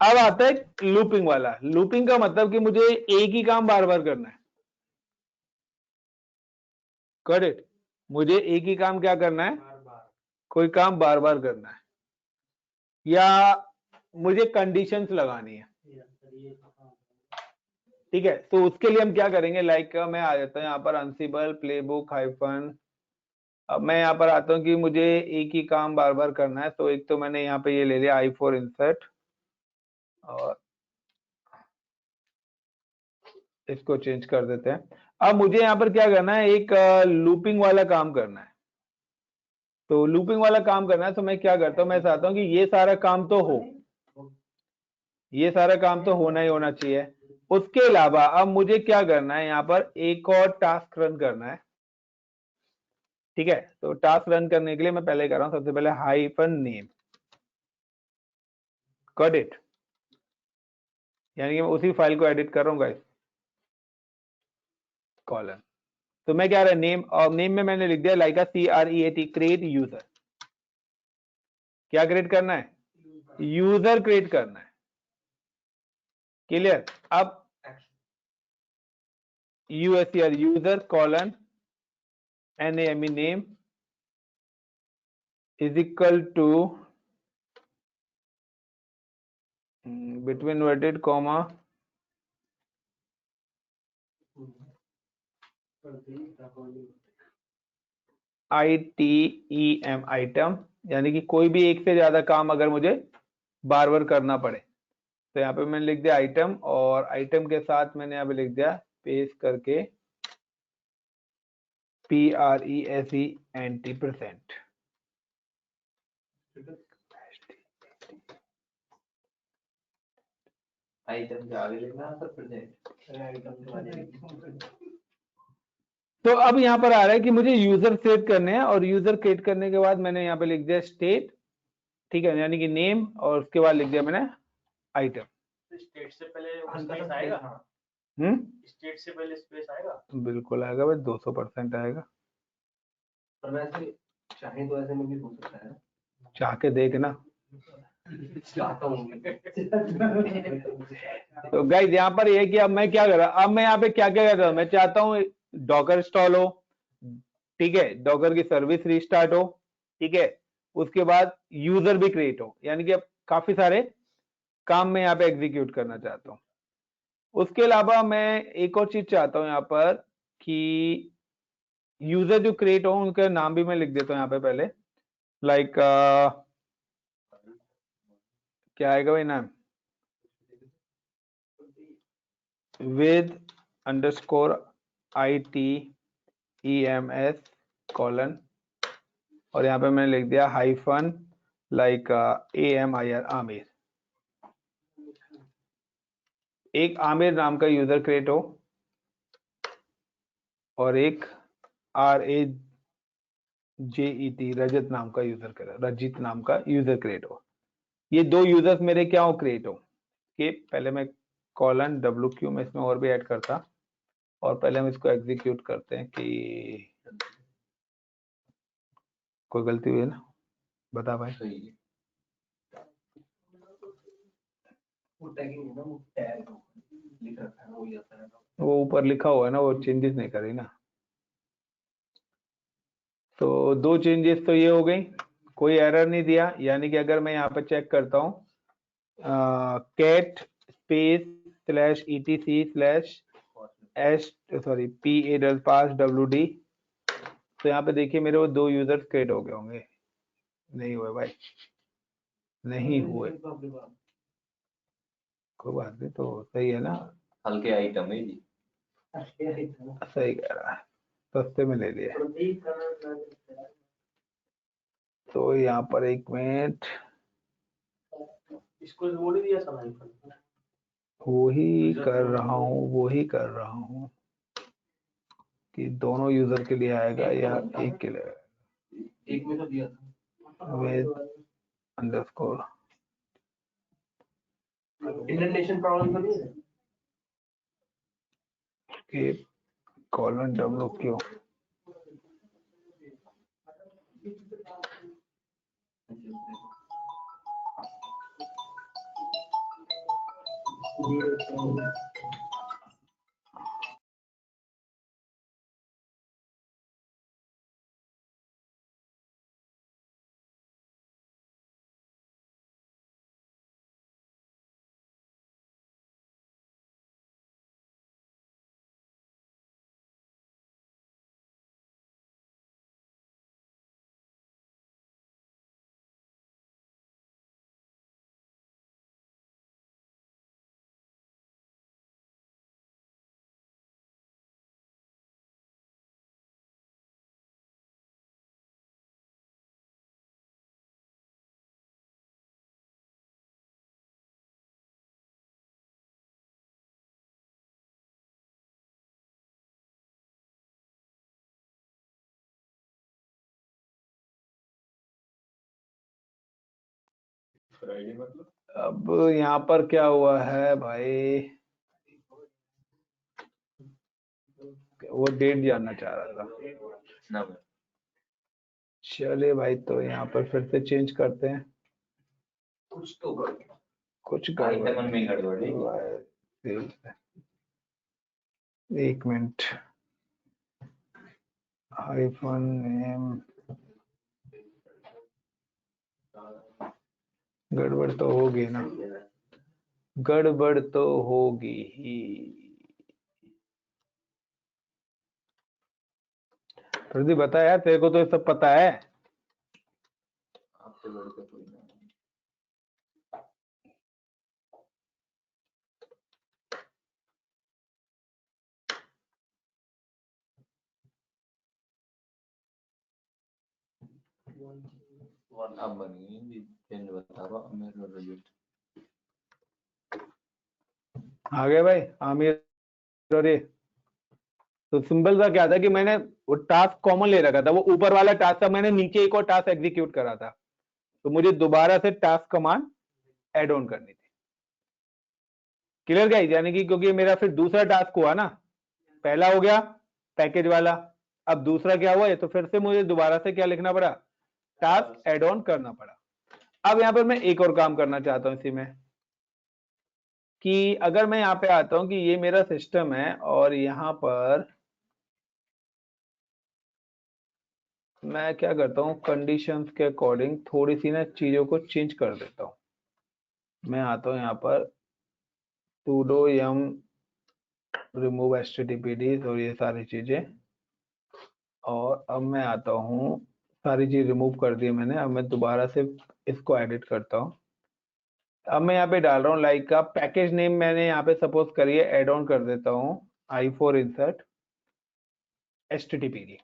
अब आता है लूपिंग वाला। लूपिंग का मतलब कि मुझे एक ही काम बार बार करना है। Got it? मुझे एक ही काम क्या करना है, कोई काम बार बार करना है, या मुझे कंडीशंस लगानी है, ठीक है। तो उसके लिए हम क्या करेंगे, लाइक मैं आ जाता हूँ यहाँ पर Ansible प्लेबुक हाइफन। अब मैं यहाँ पर आता हूँ कि मुझे एक ही काम बार बार करना है, तो एक तो मैंने यहाँ पे ये ले लिया i4 insert, और इसको चेंज कर देते हैं। अब मुझे यहाँ पर क्या करना है, एक लूपिंग वाला काम करना है। तो लूपिंग वाला काम करना है, तो मैं क्या करता हूँ, मैं चाहता हूँ कि ये सारा काम तो हो, ये सारा काम तो होना ही होना चाहिए। उसके अलावा अब मुझे क्या करना है, यहाँ पर एक और टास्क रन करना है, ठीक है। तो टास्क रन करने के लिए मैं पहले कर रहा हूँ, सबसे पहले हाइफन नेम, गॉट इट, यानी कि मैं उसी फाइल को एडिट कर रहा हूँ गाइस। कॉलन। तो मैं क्या रहा नेम, और नेम में मैंने लिख दिया लाइक CREAT, क्रिएट यूजर। क्या क्रिएट करना है? यूजर क्रिएट करना है। क्लियर? अब USER user colon NAME name is equal to between inverted comma ITEM item, यानी कि कोई भी एक से ज्यादा काम अगर मुझे बार बार करना पड़े तो यहाँ पे मैंने लिख दिया आइटम, और आइटम के साथ मैंने यहाँ पे लिख दिया पेस्ट करके PRESENT%। आइटम के आगे लिखना है सर प्रेजेंट। तो अब यहाँ पर आ रहा है कि मुझे यूजर सेट करने हैं, और यूजर क्रिएट करने के बाद मैंने यहाँ पे लिख दिया स्टेट, ठीक है, यानी कि नेम, और उसके बाद लिख दिया मैंने आइटम। स्टेट से पहले स्पेस आएगा? स्टेट से पहले स्पेस आएगा? बिल्कुल आएगा भाई, 200% आएगा। पर वैसे चाहे तो ऐसे में भी हो सकता है ना, चाह के देखना। चाहता हूँ तो गाइस यहाँ पर ये कि अब मैं क्या कर रहा, अब मैं यहाँ पे क्या क्या कर रहा हूँ, मैं चाहता हूँ डॉकर इंस्टॉल हो, ठीक है, डॉकर की सर्विस रिस्टार्ट हो, ठीक है, उसके बाद यूजर भी क्रिएट हो, यानी कि अब काफी सारे काम मैं यहाँ पे एग्जीक्यूट करना चाहता हूँ। उसके अलावा मैं एक और चीज चाहता हूँ यहाँ पर कि यूजर जो क्रिएट हो उनका नाम भी मैं लिख देता हूँ यहाँ पे पहले, लाइक क्या आएगा भाई नाम, with _ ITEMS कॉलन, और यहाँ पे मैंने लिख दिया हाइफन लाइक AMIR आमिर। एक आमिर नाम का यूजर क्रिएट हो और एक RAJET रजत नाम का रजित नाम का यूजर क्रिएट हो। ये दो यूजर्स मेरे क्या हो क्रिएट हो कि पहले मैं कॉलन WQ में इसमें और भी ऐड करता, और पहले हम इसको एग्जीक्यूट करते हैं कि कोई गलती हुई है ना, बता भाई। वो टैगिंग है ना, वो टैग लिख रखा है वो ही आता है। वो ऊपर लिखा हुआ है ना, वो चेंजेस नहीं करी ना। तो दो चेंजेस तो ये हो गई, कोई एरर नहीं दिया, यानी कि अगर मैं यहाँ पे चेक करता हूँ कैट स्पेस /etc/PA_WD, तो यहाँ पे देखिए मेरे वो दो यूजर्स क्रिएट हो गए होंगे। नहीं हुए भाई, नहीं हुए, कोई बात नहीं, तो सही है ना, हल्के आइटम है जी। सही कह रहा है, सस्ते में ले लिया। तो यहाँ पर एक मिनट, इसको बोल ही दिया सब वही कर रहा हूँ कि दोनों यूजर के लिए आएगा या एक के लिए, एक में तो दिया था with _ इंडेंटेशन प्रॉब्लम तो नहीं है। के कॉलन WQ। फ्राइडे मतलब अब यहाँ पर क्या हुआ है भाई, वो डेट जानना चाह रहा था। ना भाई, चलिए भाई, तो यहाँ पर फिर से चेंज करते हैं। कुछ तो गड़बड़। कुछ आइटम में गड़बड़ है। एक मिनट, हाइफन नेम, गड़बड़ तो होगी ना, गड़बड़ तो होगी ही। प्रदीप बता यार, तेरे को तो ये सब पता है। आपसे बढ़कर कोई नहीं। अब बनी चेंज बता रहा हूँ मेरे रिजल्ट। आ गए भाई आमिर और ये। तो सिंपल सा क्या था कि मैंने वो टास्क कॉमन ले रखा था, वो ऊपर वाला टास्क था, मैंने नीचे एक और टास्क एग्जीक्यूट करा था, तो मुझे दोबारा से टास्क कमांड ऐड ऑन करनी थी। Clear guys? यानी कि क्योंकि मेरा फिर दूसरा टास्क हुआ ना, पहला हो गया पैकेज वाला, अब दूसरा क्या हुआ, ये तो फिर से मुझे दोबारा से क्या लिखना पड़ा, टास्क ऐड ऑन करना पड़ा। अब यहां पर मैं एक और काम करना चाहता हूं इसी में, कि अगर मैं यहां पे आता हूं कि ये मेरा सिस्टम है और यहां पर मैं क्या करता हूं, कंडीशंस के अकॉर्डिंग थोड़ी सी ना चीजों को चेंज कर देता हूं। मैं आता हूं यहाँ पर sudo yum remove httpd और ये सारी चीजें, और अब मैं आता हूँ, सारी चीज रिमूव कर दी मैंने, अब मैं दोबारा से इसको एडिट करता हूँ। अब मैं यहाँ पे डाल रहा हूँ लाइक का पैकेज नेम, मैंने यहाँ पे सपोज करिए एड ऑन कर देता हूँ i4 insert httpd।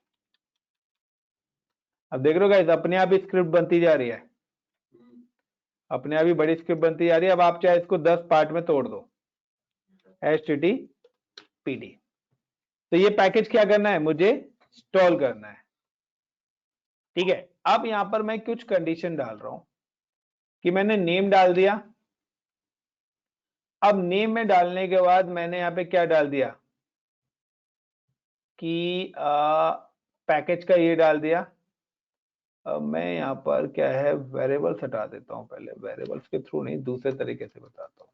अब देख रहे हो गाइस, अपने आप ही स्क्रिप्ट बनती जा रही है, अपने आप ही बड़ी स्क्रिप्ट बनती जा रही है। अब आप चाहे इसको 10 पार्ट में तोड़ दो, httpd। तो ये पैकेज क्या करना है, मुझे इंस्टॉल करना है, ठीक है। अब यहां पर मैं कुछ कंडीशन डाल रहा हूं कि मैंने नेम डाल दिया। अब नेम में डालने के बाद मैंने यहाँ पे क्या डाल दिया कि पैकेज का ये डाल दिया। अब मैं यहाँ पर क्या है, वेरिएबल्स हटा देता हूँ पहले, वेरिएबल्स के थ्रू नहीं, दूसरे तरीके से बताता हूँ।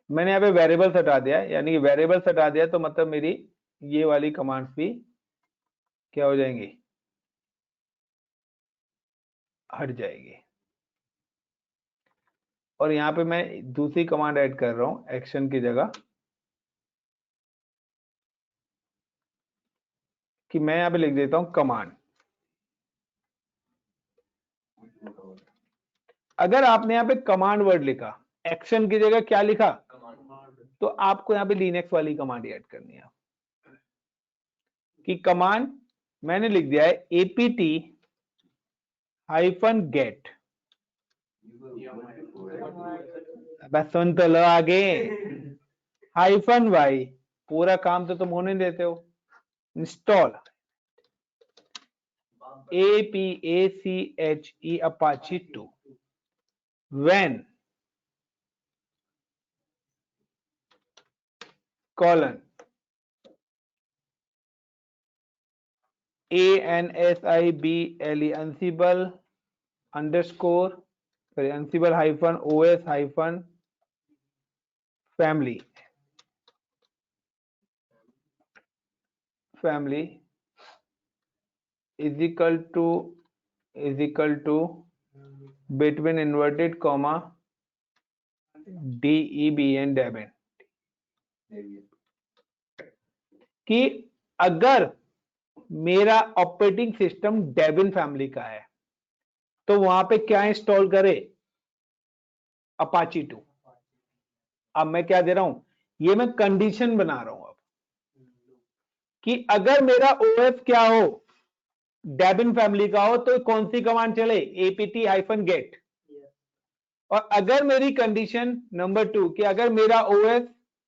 मैंने यहाँ पे वेरिएबल्स हटा दिया, यानी कि वेरिएबल्स हटा दिया तो मतलब मेरी ये वाली कमांड्स भी क्या हो जाएंगी, हट जाएगी। और यहाँ पे मैं दूसरी कमांड ऐड कर रहा हूँ एक्शन की जगह, कि मैं यहाँ पे लिख देता हूँ कमांड। अगर आपने यहाँ पे कमांड वर्ड लिखा, एक्शन की जगह क्या लिखा, तो आपको यहाँ पे लिनक्स वाली कमांड ऐड करनी है, कि कमांड मैंने लिख दिया है apt-get, बस सुन तो लो आगे, -y, पूरा काम तो तुम होने देते हो, install apache apache 2 when colon ansible ansible underscore ansible hyphen os hyphen family is equal to between inverted comma debn debian, कि अगर मेरा ऑपरेटिंग सिस्टम डेबिन फैमिली का है तो वहां पे क्या इंस्टॉल करे, अपाची 2। अब मैं क्या दे रहा हूं, ये मैं कंडीशन बना रहा हूं अब, कि अगर मेरा ओएस क्या हो, डेबिन फैमिली का हो, तो कौन सी कमांड चले, apt-get। और अगर मेरी कंडीशन नंबर 2 कि अगर मेरा ओएस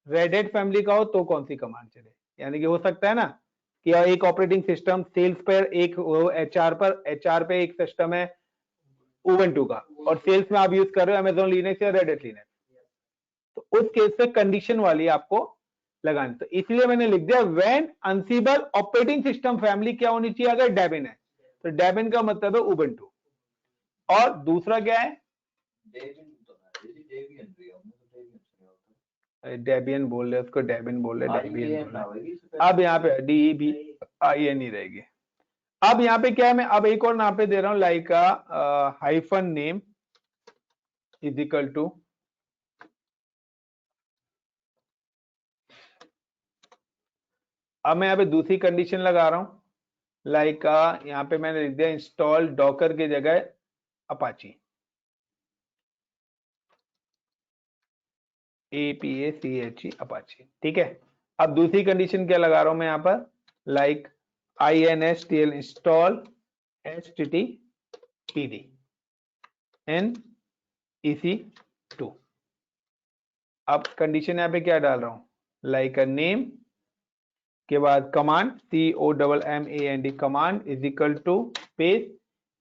रेड हैट फैमिली का हो तो कौन सी कमांड चले। यानी कि हो सकता है ना कि एक ऑपरेटिंग सिस्टम सेल्स पर, एक एचआर पे एक सिस्टम है उबुंटू का, और सेल्स में आप यूज कर रहे हो अमेज़न लिनक्स या रेड हैट लिनक्स, तो उस केस पे कंडीशन वाली आपको लगानी। तो इसलिए मैंने लिख दिया व्हेन अनसिबल ऑपरेटिंग सिस्टम फैमिली क्या होनी चाहिए, अगर डेबिन है तो डेबिन का मतलब है उबंटू। और दूसरा क्या है, डेबियन बोल रहे उसको, डेबिन बोल रहे, डेबियन बोल रहे। अब यहाँ पे DEBIN ही रहेगी। अब यहाँ पे क्या है, मैं अब एक और यहाँ पे दे रहा हूँ like hyphen name is equal to, अब मैं यहाँ पे दूसरी कंडीशन लगा रहा हूँ लाइक यहाँ पे मैंने लिख दिया इंस्टॉल डॉकर की जगह अपाची, APACHE अपाची, ठीक है। अब दूसरी कंडीशन क्या लगा रहा हूं मैं यहाँ पर, like INSTL install HTTPD in EC2। अब कंडीशन यहाँ पे क्या डाल रहा हूं, लाइक अ नेम के बाद command COMMAND command is equal to space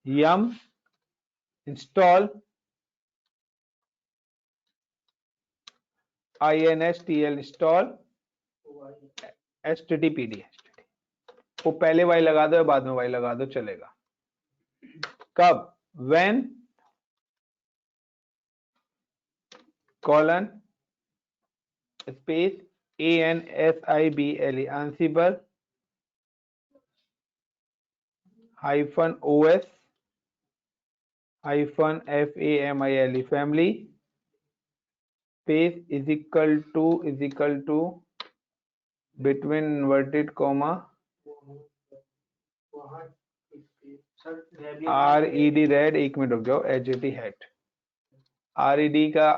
yum install INSTL install HTTPD। वो पहले वाई लगा दो या बाद में वाई लगा दो चलेगा। कब, when colon space ANSIBLE ansible hyphen OS hyphen FAMILE family space is equal to between inverted comma RED red, एक मिनट रुक जाओ, HAT हेट, RED का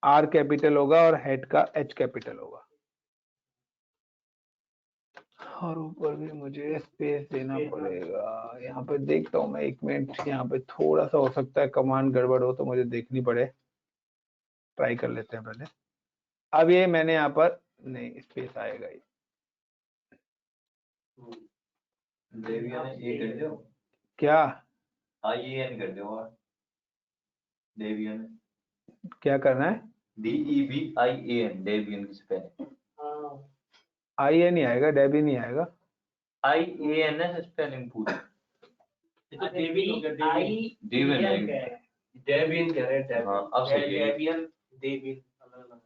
R कैपिटल होगा और हेड का H कैपिटल होगा। और ऊपर भी मुझे स्पेस देना पड़ेगा। यहाँ पे देखता हूँ मैं, एक मिनट, यहाँ पे थोड़ा सा हो सकता है कमांड गड़बड़ हो तो मुझे देखनी पड़े, ट्राई कर लेते हैं पहले। अब ये मैंने यहाँ पर नहीं, स्पेस आएगा ही क्या, IAN कर दो, डेबियन क्या करना है, DEBIAN डेबियन की स्पेलिंग, IN नहीं आएगा, डेबी नहीं आएगा, IAN है स्पेलिंग पूरी, तो डेबियन है। डेबियन कह रहे हैं, हाँ अब सही है। डेबियन डेबियन अलग अलग।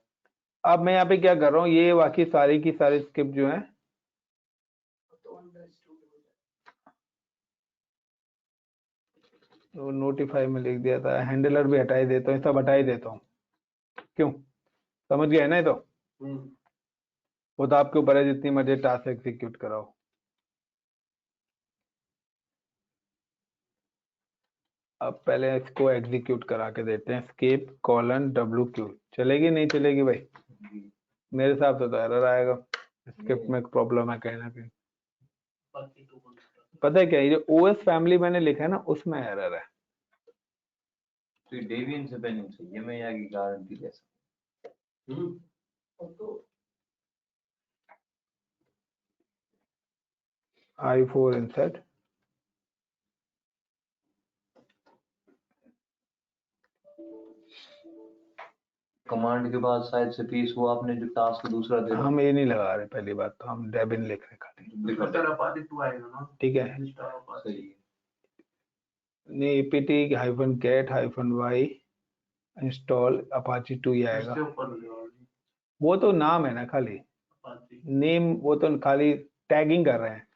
अब मैं यहाँ पे क्या कर रहा हूँ, ये बाकी सारी की सारी स्क्रिप्ट जो है तो नोटिफाई में लिख दिया था, हैंडलर भी हटा ही देता हूँ, सब हटा ही देता हूँ। क्यों, समझ गए ना ये तो, वो तो आपके ऊपर है, जितनी मर्जी टास्क एग्जीक्यूट कराओ। अब पहले इसको एग्जीक्यूट करा के देते हैं, escape colon WQ, चलेगी नहीं चलेगी भाई, मेरे हिसाब से तो एरर आएगा, स्क्रिप्ट में प्रॉब्लम है कहीं ना कहीं। पता है क्या, ये जो OS फैमिली मैंने लिखा है ना उसमें एरर है। तो डेबियन स्पेलिंग सही है, मैं यहाँ की गारंटी दे सकता हूँ। I4 insert कमांड के बाद शायद से पीस वो आपने जो टास्क दूसरा दे हम ये नहीं लगा रहे, पहली बात तो हम डेबिन लिख रहे खाली, ठीक है। सही है। नहीं APT hyphen get hyphen y install Apache 2 ही आएगा, वो तो नाम है ना खाली, नेम वो तो खाली टैगिंग कर रहे हैं।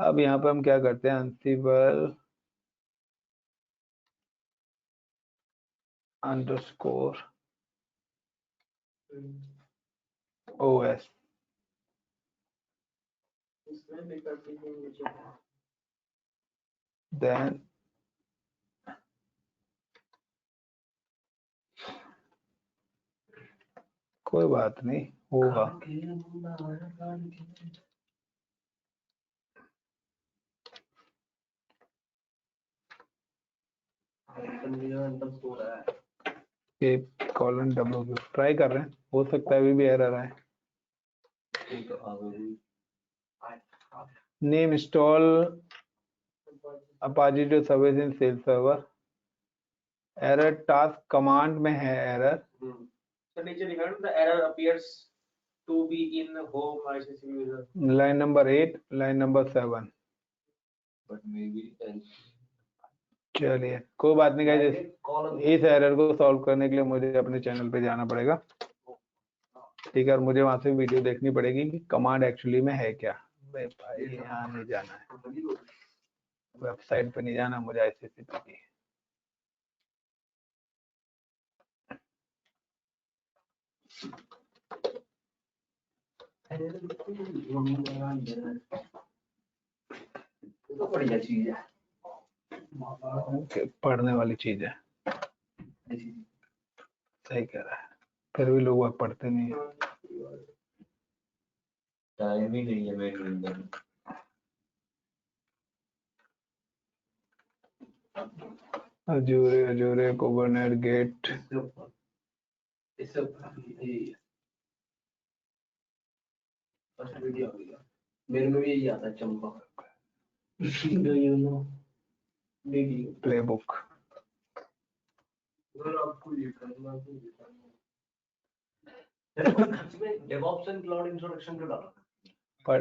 अब यहाँ पे हम क्या करते हैं, अंसिबल अंडरस्कोर OS, देन कोई बात नहीं होगा। कॉलन WQ ट्राई कर रहे हैं, हो सकता है अभी भी एरर आए। Name install Apache two service in cell server, error task command में है एरर, तो नीचे लिखा है ना, the error appears to be in home ICCP user. Line number 8, line number 7। But may be चलिए कोई बात नहीं गाइस, कॉलम इस एरर को सॉल्व करने के लिए मुझे अपने चैनल पे जाना पड़ेगा, ठीक है, और मुझे वहां से वीडियो देखनी पड़ेगी कि कमांड एक्चुअली में है क्या। भाई यहाँ नहीं जाना है, वेबसाइट पे नहीं जाना मुझे ICCP की। तो बढ़िया चीज है। ओके, पढ़ने वाली चीज है, सही कह रहा है, फिर भी लोग वह पढ़ते नहीं है। टाइम ही नहीं है मेरे अंदर। अजूरे कुबरनेट गेट, इससे यही है। फर्स्ट वीडियो आ गया, मेरे में भी यही आता है, चंपा प्ले बुक। अगर आपको ये करना है तो इसमें DevOps and Cloud इंट्रोडक्शन पे डाला पर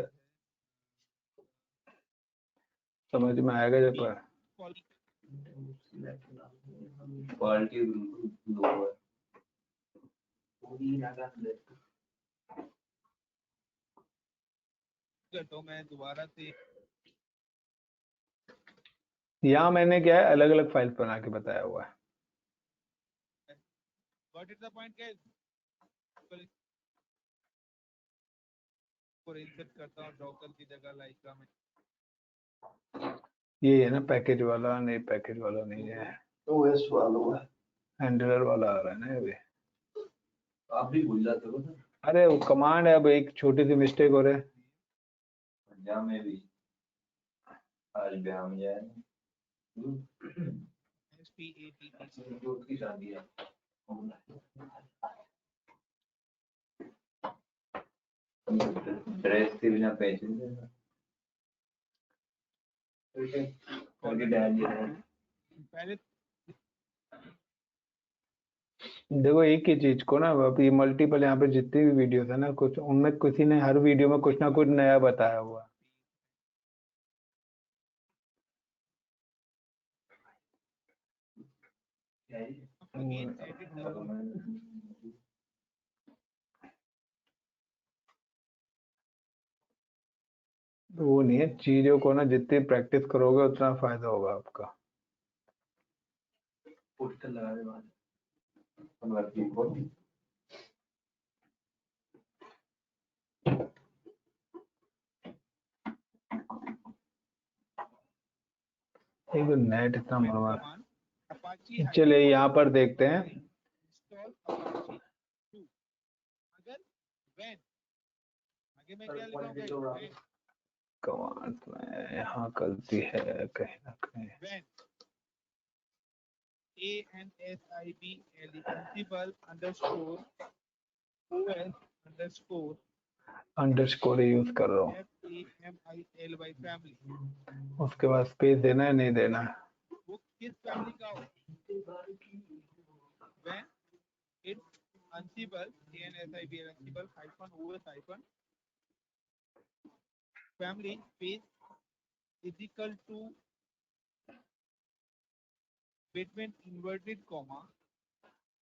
समझ में आएगा जब पर क्वालिटी बिल्कुल लो है। तो मैं दोबारा से यहाँ मैंने क्या है, अलग अलग फाइल्स बना के बताया हुआ है। Got it the point guys. और इंसर्ट करता हूँ डॉकर की जगह लाइका में। ये है ना पैकेज वाला, नहीं पैकेज वाला नहीं है, OS वाला हुआ है। हैंडलर वाला आ रहा है ना अभी। आप भी भूल जाते हो ना। अरे वो कमांड है, अब एक छोटी सी मिस्टेक हो रहा है। पंजाब में भी आज ब्याह जाए SPATT दोस्त की शादी है। ड्रेस के बिना पैसे नहीं देना। उनके डैड जी हैं। पहले देखो एक ही चीज को ना, अब ये मल्टीपल यहाँ पे जितनी भी वीडियोस है ना, कुछ उनमें किसी ने हर वीडियो में कुछ ना कुछ नया बताया हुआ है। again edit the तो वो नहीं है, चीजों को ना जितनी प्रैक्टिस करोगे उतना फायदा होगा आपका। पोस्टर लगा दे बाद। एक तो नेट इतना मरवा। command Apache चलिए यहाँ पर देखते हैं, install Apache 2 अगर when आगे मैं क्या लिखूंगा when कमांड में यहाँ गलती है कहीं ना कहीं। when ANSIBLE Ansible underscore OS underscore underscore use कर रहा हूँ, FAMILY family उसके बाद स्पेस देना है नहीं देना है। वो किस फैमिली का हो when it's Ansible ANSIBLE Ansible hyphen OS hyphen family space is equal to between inverted comma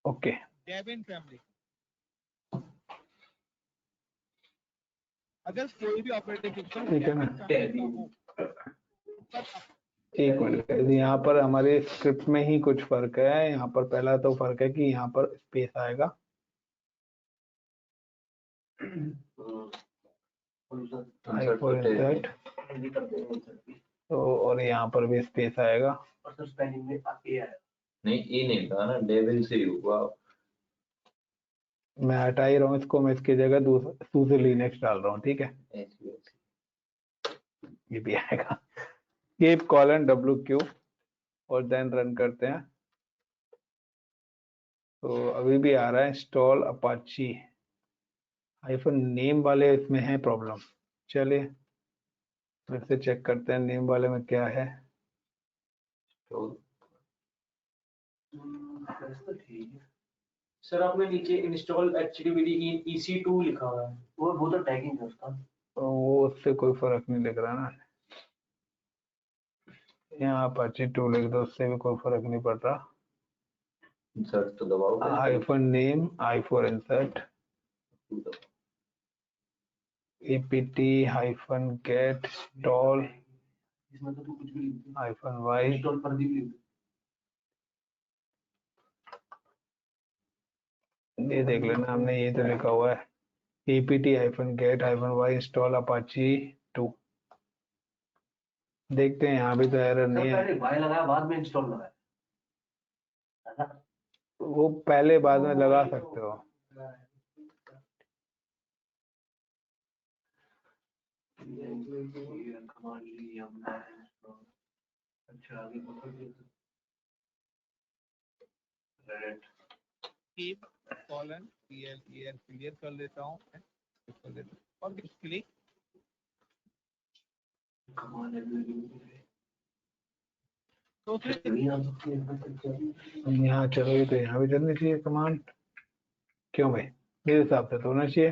okay Debian family। अगर कोई भी ऑपरेटिंग सिस्टम ठीक है ना। Debian family का हो एक मिनट, यहाँ पर हमारे स्क्रिप्ट में ही कुछ फर्क है। यहाँ पर पहला तो फर्क है कि यहाँ पर स्पेस आएगा, insert, तो और यहाँ पर भी स्पेस आएगा। और सर स्पेलिंग में ए आया। नहीं ये नहीं था ना, डेविन से ही हुआ। मैं हटा ही रहा हूँ इसको, मैं इसकी जगह दूसरे लिनक्स डाल रहा हूँ, ठीक है, ये भी आएगा। कीप कॉलन WQ और देन रन करते हैं, तो अभी भी आ रहा है इंस्टॉल अपाची हाइफन नेम वाले इसमें है प्रॉब्लम। चलिए फिर से चेक करते हैं नेम वाले में क्या है। तो ठीक है। सर आपने नीचे इंस्टॉल HTTPD इन EC2 लिखा हुआ है। वो तो टैगिंग है उसका। तो वो उससे कोई फर्क नहीं लग रहा ना, यहाँ अपाचे 2 लिख दो, उससे भी कोई फर्क नहीं पड़ रहा। इंसर्ट तो दबाओ, hyphen name I for insert apt hyphen get stall इसमें तो तू कुछ भी लिख दे, हाइफन y इंस्टॉल प्रदीप लिख दे। ये देख लेना, हमने ये तो लिखा हुआ है apt hyphen get hyphen y install Apache 2। देखते हैं यहाँ भी तो एरर सर नहीं है। पहले वाई लगाया बाद में इंस्टॉल लगाया। वो पहले बाद में लगा सकते हो। अच्छा आगे रेड keep colon क्लियर कर लेता हूँ और क्लिक तो फिर यहाँ चलोगे तो यहाँ भी चलनी चाहिए कमांड, क्यों भाई? मेरे हिसाब से तो होना चाहिए।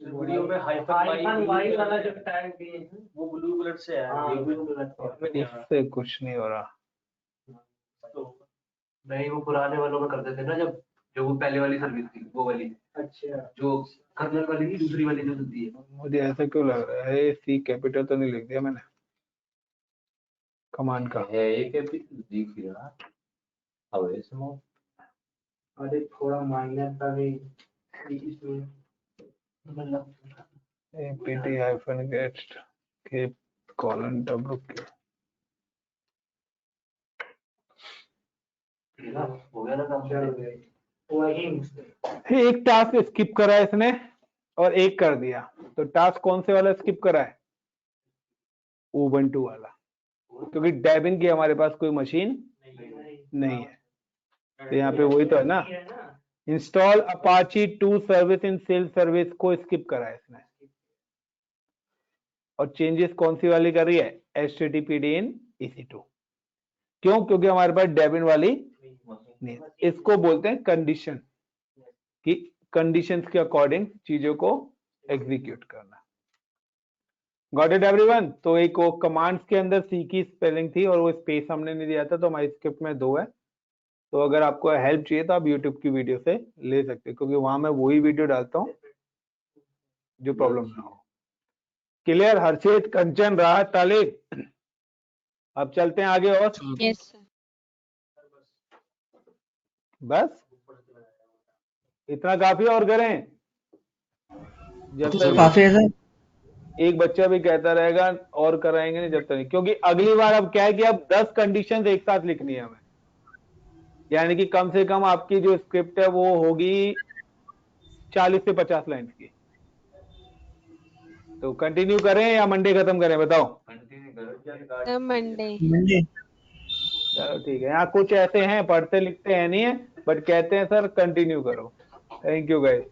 वीडियो में हाइफन वाई वाला जो टैग दिए हैं वो ब्लू कलर से है। इसमें नहीं आ रहा। इससे कुछ नहीं हो रहा। तो नहीं वो पुराने वालों में करते थे ना, जब जो वो पहले वाली सर्विस थी वो वाली, अच्छा जो कर्नल वाली थी, दूसरी वाली जो दी है। मुझे ऐसा क्यों लग रहा है सी कैपिटल तो नहीं लिख दिया मैंने कमांड का? है एक कैपिटल दिख रहा है। अब इसमें अरे थोड़ा माइनर था भी इसमें apt हाइफन गेट के कॉलन wk हो गया ना काम। वही एक टास्क स्किप करा है इसने और एक कर दिया, तो टास्क कौन से वाला स्किप करा है? Ubuntu वाला, क्योंकि डेबिन की हमारे पास कोई मशीन नहीं है। तो यहाँ पे वही तो है ना, install Apache 2 service in cells service को स्किप करा है इसने। और चेंजेस कौन सी वाली कर रही है? HTTPD इन EC2। क्यों? क्योंकि हमारे पास डेबिन वाली नहीं है। इसको बोलते हैं कंडीशन, कि कंडीशंस के अकॉर्डिंग चीजों को एग्जीक्यूट करना। Got it everyone? तो एक वो कमांड्स के अंदर सी की स्पेलिंग थी और वो स्पेस हमने नहीं दिया था, तो हमारी स्क्रिप्ट में 2 है। तो अगर आपको हेल्प चाहिए तो आप यूट्यूब की वीडियो से ले सकते हैं, क्योंकि वहां मैं वही वीडियो डालता हूँ जो प्रॉब्लम ना हो। क्लियर? हर्षित, कंचन, राहत, तालिब, अब चलते हैं आगे। और यस सर। बस इतना काफी और करें? जब तो तक काफी है सर। एक बच्चा भी कहता रहेगा और कराएंगे नहीं जब तक नहीं, क्योंकि अगली बार अब क्या है कि अब 10 कंडीशंस एक साथ लिखनी है हमें, यानी कि कम से कम आपकी जो स्क्रिप्ट है वो होगी 40 से 50 लाइन की। तो कंटिन्यू करें या मंडे खत्म करें? बताओ। कंटिन्यू करो। मंडे। चलो ठीक है। यहाँ कुछ ऐसे हैं पढ़ते लिखते हैं नहीं है, बट कहते हैं सर कंटिन्यू करो। Thank you guys.